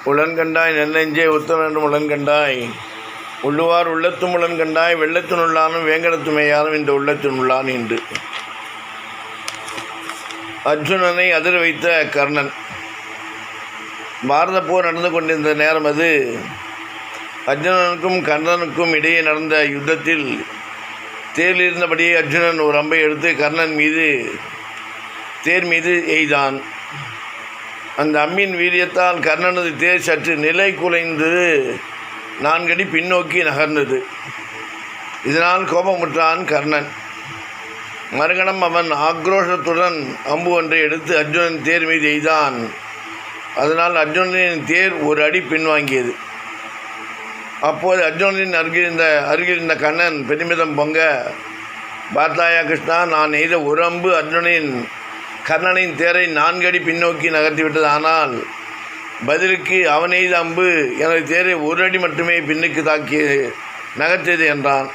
உளன்கண்டாய் நெல்லெஞ்சே உத்தமென்றும் உளன்கண்டாய் உள்ளுவார் உள்ளத்தும் உளன்கண்டாய் வெள்ளத்தினுள்ளானும் வேங்கடத்துமையாலும் இந்த உள்ளத்தினுள்ளான் என்று அர்ஜுனனை அதிர வைத்த கர்ணன். பாரத போர் நடந்து கொண்டிருந்த நேரம் அது. அர்ஜுனனுக்கும் கர்ணனுக்கும் இடையே நடந்த யுத்தத்தில் தேரிலிருந்தபடியே அர்ஜுனன் ஒரு அம்பை எடுத்து கர்ணன் மீது தேர் மீது எய்தான். அந்த அம்பின் வீரியத்தால் கர்ணனது தேர் சற்று நிலை குலைந்து 4 அடி பின்னோக்கி நகர்ந்தது. இதனால் கோபமுற்றான் கர்ணன். மறுகணம் அவன் ஆக்ரோஷத்துடன் அம்பு ஒன்றை எடுத்து அர்ஜுனன் தேர் மீது எய்தான். அதனால் அர்ஜுனனின் தேர் 1 அடி பின்வாங்கியது. அப்போது அர்ஜுனனின் அருகில் இருந்த கண்ணன் பெருமிதம் பொங்க, பார்த்தாயா கிருஷ்ணா, நான் எய்த ஒரு அம்பு கர்ணனின் தேரை 4 அடி பின்னோக்கி நகர்த்திவிட்டது. ஆனால் பதிலுக்கு அவன் எய்த அம்பு எனது தேரை 1 அடி மட்டுமே பின்னுக்கு தாக்கி நகர்த்தியது என்றான்.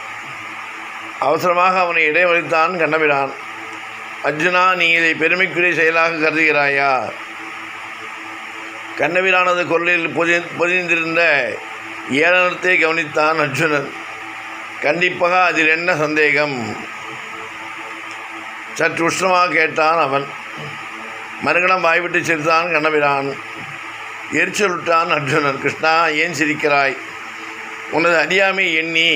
அவசரமாக அவனை இடைமறித்தான் கண்ணபிரான். அர்ஜுனா, நீ இதை பெருமைக்குரிய செயலாக கருதுகிறாயா? கண்ணபிரானது கொள்ளையில் பொதிந்திருந்த ஏளனத்தை கவனித்தான் அர்ஜுனன். கண்டிப்பாக அதில் என்ன சந்தேகம்? சற்று உஷ்ணமாக கேட்டான் அவன். மறுகணம் வாய்விட்டு சிரித்தான் கண்ணபிரான். எரிச்சலுட்டான் அர்ஜுனன். கிருஷ்ணா, ஏன் சிரிக்கிறாய்? உனது அறியாமை எண்ணி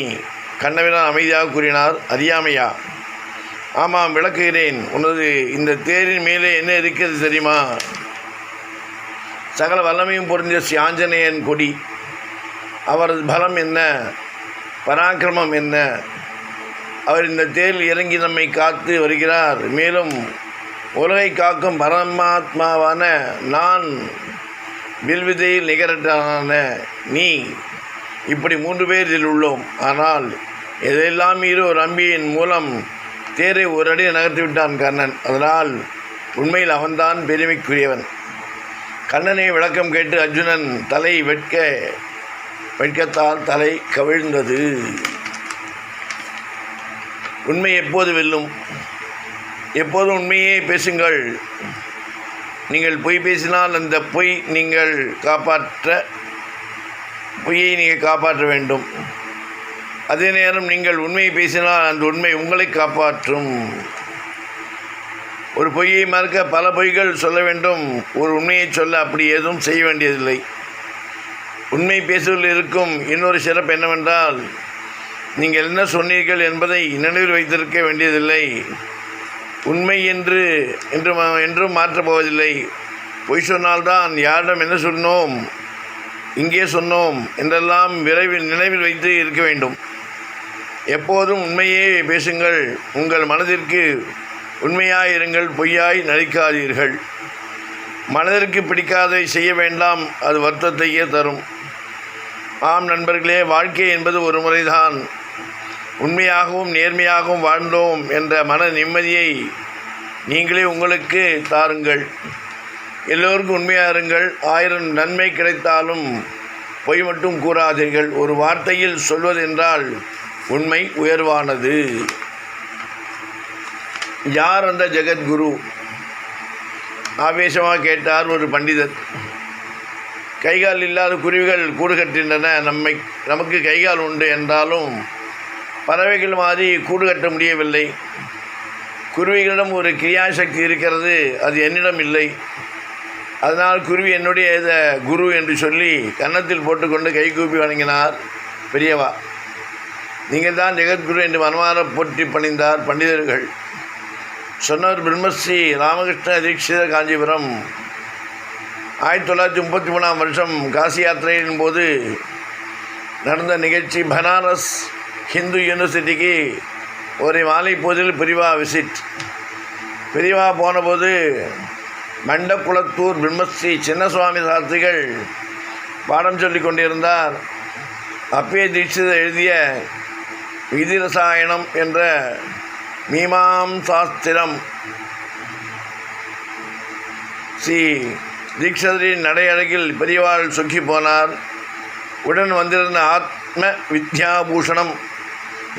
கண்ணபிரான் அமைதியாக கூறினார். அறியாமையா? ஆமாம், விளக்குகிறேன். உனது இந்த தேரின் மேலே என்ன இருக்கிறது தெரியுமா? சகல வல்லமையும் பொருந்திய ஆஞ்சநேயன் கொடி. அவரது பலம் என்ன, பராக்கிரமம் என்ன? அவர் இந்த தேரில் இறங்கி நம்மை காத்து வருகிறார். மேலும் உலகை காக்கும் பரமாத்மாவான நான், வில்விதையில் நிகரட்டான நீ, இப்படி 3 பேர் இதில் உள்ளோம். ஆனால் எதெல்லாம் ஒரு அம்பியின் மூலம் தேரை 1 அடி நகர்த்திவிட்டான் கர்ணன். அதனால் உண்மையில் அவன்தான் பெருமைக்குரியவன். கண்ணனை விளக்கம் கேட்டு அர்ஜுனன் தலை வெட்கத்தால் தலை கவிழ்ந்தது. உண்மை எப்போது வெல்லும்? எப்போதும் உண்மையே பேசுங்கள். நீங்கள் பொய் பேசினால் அந்த பொய்யை நீங்கள் காப்பாற்ற வேண்டும். அதே நேரம் நீங்கள் உண்மையை பேசினால் அந்த உண்மை உங்களை காப்பாற்றும். ஒரு பொய்யை மறுக்க பல பொய்கள் சொல்ல வேண்டும். ஒரு உண்மையை சொல்ல அப்படி எதுவும் செய்ய வேண்டியதில்லை. உண்மை பேசுவதில் இருக்கும் இன்னொரு சிறப்பு என்னவென்றால், நீங்கள் என்ன சொன்னீர்கள் என்பதை நினைவில் வைத்திருக்க வேண்டியதில்லை. உண்மை என்றும் மாற்றப் போவதில்லை. பொய் சொன்னால்தான் யாரிடம் என்ன சொன்னோம், இங்கே சொன்னோம் என்றெல்லாம் நினைவில் வைத்து இருக்க வேண்டும். எப்போதும் உண்மையே பேசுங்கள். உங்கள் மனதிற்கு உண்மையாயிருங்கள், பொய்யாய் நடிக்காதீர்கள். மனதிற்கு பிடிக்காததை செய்ய வேண்டாம், அது வருத்தத்தையே தரும். ஆம் நண்பர்களே, வாழ்க்கை என்பது ஒரு முறைதான். உண்மையாகவும் நேர்மையாகவும் வாழ்ந்தோம் என்ற மன நிம்மதியை நீங்களே உங்களுக்கு தாருங்கள். எல்லோருக்கும் உண்மையாருங்கள். 1000 நன்மை கிடைத்தாலும் பொய் மட்டும் கூறாதீர்கள். ஒரு வார்த்தையில் சொல்வதென்றால் உண்மை உயர்வானது. யார் அந்த ஜெகத்குரு? ஆவேசமாக கேட்டார் ஒரு பண்டிதர். கைகால் இல்லாத குருவிகள் கூடு கட்டுகின்றன. நமக்கு கைகால் உண்டு என்றாலும் பறவைகள் மாதிரி கூடு கட்ட முடியவில்லை. குருவிகளிடம் ஒரு கிரியாசக்தி இருக்கிறது, அது என்னிடம் இல்லை. அதனால் குருவி என்னுடைய குரு என்று சொல்லி கன்னத்தில் போட்டுக்கொண்டு கைகூப்பி வணங்கினார் பெரியவா. நீங்கள் தான் ஜெகத்குரு என்று மனமாற போற்றி பணிந்தார் பண்டிதர்கள். சொன்னவர் பிரம்மஸ்ரீ ராமகிருஷ்ண தீட்சிதர், காஞ்சிபுரம். 1933ஆம் வருஷம் காசி யாத்திரையின் போது நடந்த நிகழ்ச்சி. பனாரஸ் ஹிந்து யூனிவர்சிட்டிக்கு ஒரு மாலை போதில் பெரியவா விசிட். பெரியவா போனபோது மண்டக்குளத்தூர் பிரம்மஸ்ரீ சின்னசுவாமி சாஸ்திரிகள் பாடம் சொல்லி கொண்டிருந்தார். அப்பே தீட்சிதர் எழுதிய விதிரசாயனம் என்ற மீமாம்சாஸ்திரம் ஸ்ரீ தீட்சிதரின் நடையழகில் பெரியவாள் சொக்கி போனார். உடன் வந்திருந்த ஆத்ம வித்யாபூஷணம்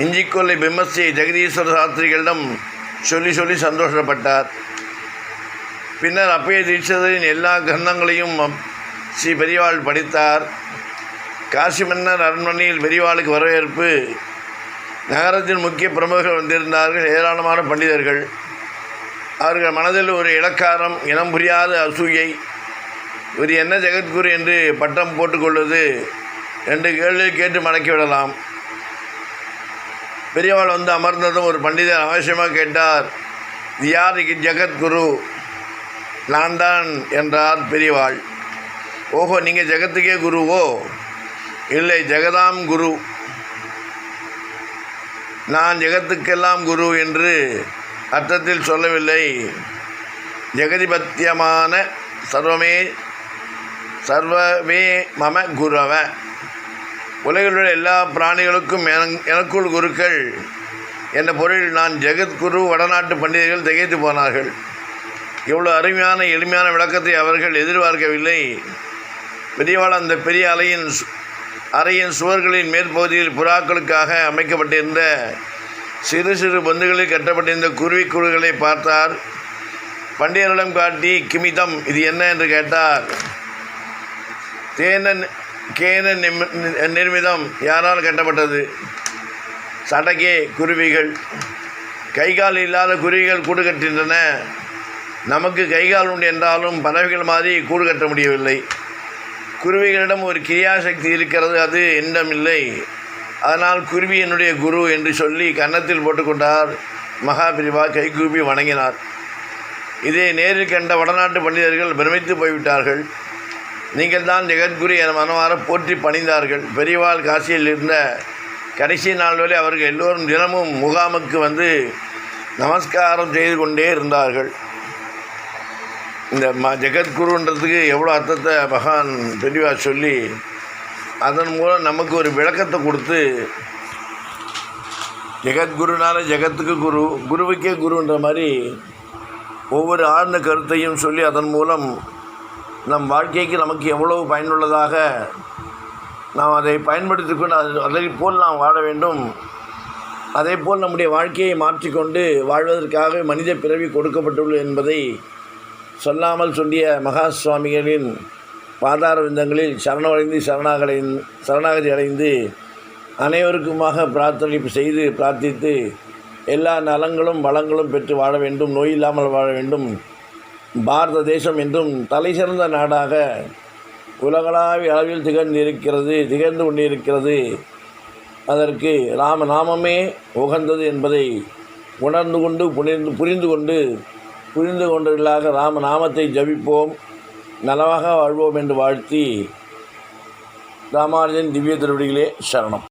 இஞ்சிக்கொல்லை பிரம்மஸ்ரீ ஜெகதீஸ்வர சாஸ்திரிகளிடம் சொல்லி சந்தோஷப்பட்டார். பின்னர் அப்பைய தீட்சிதரின் எல்லா கிரந்தங்களையும் ஸ்ரீ பெரியவாள் படித்தார். காசி மன்னர் அரண்மனையில் பெரியவாளுக்கு வரவேற்பு. நகரத்தின் முக்கிய பிரமுகர்கள் வந்திருந்தார்கள். ஏராளமான பண்டிதர்கள். அவர்கள் மனதில் ஒரு இளக்காரம், இனம் புரியாத அசூயை. இவர் என்ன ஜெகத்குரு என்று பட்டம் போட்டுக்கொள்வது என்று கேள்வி கேட்டு மடக்கிவிடலாம். பெரியவாள் வந்து அமர்ந்ததும் ஒரு பண்டிதர் அவசியமாக கேட்டார், யார் ஜெகத்குரு? நான் தான் என்றார் பெரியவாள். ஓஹோ, நீங்கள் ஜெகத்துக்கே குருவோ? இல்லை, ஜெகதாம் குரு. நான் ஜெகத்துக்கெல்லாம் குரு என்று அர்த்தத்தில் சொல்லவில்லை. ஜெகதிபத்தியமான சர்வமே மம குரவ. உலகிலுள்ள எல்லா பிராணிகளுக்கும் எனக்குள் குருக்கள் என்ற பொருளில் நான் ஜெகத்குரு. வடநாட்டு பண்டிதர்கள் திகைத்து போனார்கள். இவ்வளோ அருமையான எளிமையான விளக்கத்தை அவர்கள் எதிர்பார்க்கவில்லை. பெரியவாள் அந்த பெரிய அறையின் சுவர்களின் மேற்பகுதியில் புறாக்களுக்காக அமைக்கப்பட்டிருந்த சிறு சிறு பந்துகளில் கட்டப்பட்டிருந்த குருவிக்கூடுகளை பார்த்தார். பண்டிதரிடம் காட்டி, கிமிதம், இது என்ன என்று கேட்டார். கேன நிர்மிதம், யாரால் கட்டப்பட்டது? சடகே, குருவிகள். கைகால் இல்லாத குருவிகள் கூடு கட்டுகின்றன. நமக்கு கைகால் உண்டு என்றாலும் பறவைகள் மாதிரி கூடு கட்ட முடியவில்லை. குருவிகளிடம் ஒரு கிரியாசக்தி இருக்கிறது, அது என்னிடமில்லை. அதனால் குருவி என்னுடைய குரு என்று சொல்லி கன்னத்தில் போட்டுக்கொண்டார். மகாபிரிவா கைகூப்பி வணங்கினார். இதை நேரில் கண்ட வடநாட்டு பண்டிதர்கள் பிரமித்து போய்விட்டார்கள். நீங்கள் தான் ஜெகத்குரு என மனமாற போற்றி பணிந்தார்கள். பெரியவாள் காசியில் இருந்த கடைசி நாள் வரை அவர்கள் எல்லோரும் தினமும் முகாமுக்கு வந்து நமஸ்காரம் செய்து கொண்டே இருந்தார்கள். இந்த ஜெகத்குருன்றதுக்கு எவ்வளோ அர்த்தத்தை மகான் பெரியவா சொல்லி அதன் மூலம் நமக்கு ஒரு விளக்கத்தை கொடுத்து, ஜெகத்குருனால ஜெகத்துக்கு குரு, குருவுக்கே குருன்ற மாதிரி ஒவ்வொரு ஆழ்ந்த கருத்தையும் சொல்லி அதன் மூலம் நம் வாழ்க்கைக்கு நமக்கு எவ்வளவு பயனுள்ளதாக நாம் அதை பயன்படுத்தி கொண்டு அதை போல் நாம் வாழ வேண்டும். அதே போல் நம்முடைய வாழ்க்கையை மாற்றிக்கொண்டு வாழ்வதற்காக மனித பிறவி கொடுக்கப்பட்டுள்ளது என்பதை சொல்லாமல் சொல்லிய மகா சுவாமிகளின் பாதார விந்தங்களில் சரணாகதி அடைந்து அனைவருக்குமாக பிரார்த்தித்து எல்லா நலங்களும் வளங்களும் பெற்று வாழ வேண்டும், நோயில்லாமல் வாழ வேண்டும். பாரத தேசம் என்றும் தலை சிறந்த நாடாக உலகளாவிய அளவில் திகழ்ந்து கொண்டிருக்கிறது. அதற்கு ராமநாமமே உகந்தது என்பதை உணர்ந்து கொண்டு புரிந்து கொண்டவர்களாக ராமநாமத்தை ஜபிப்போம், நலமாக வாழ்வோம் என்று வாழ்த்தி ராமானுஜன் திவ்ய திருவடிகளே சரணம்.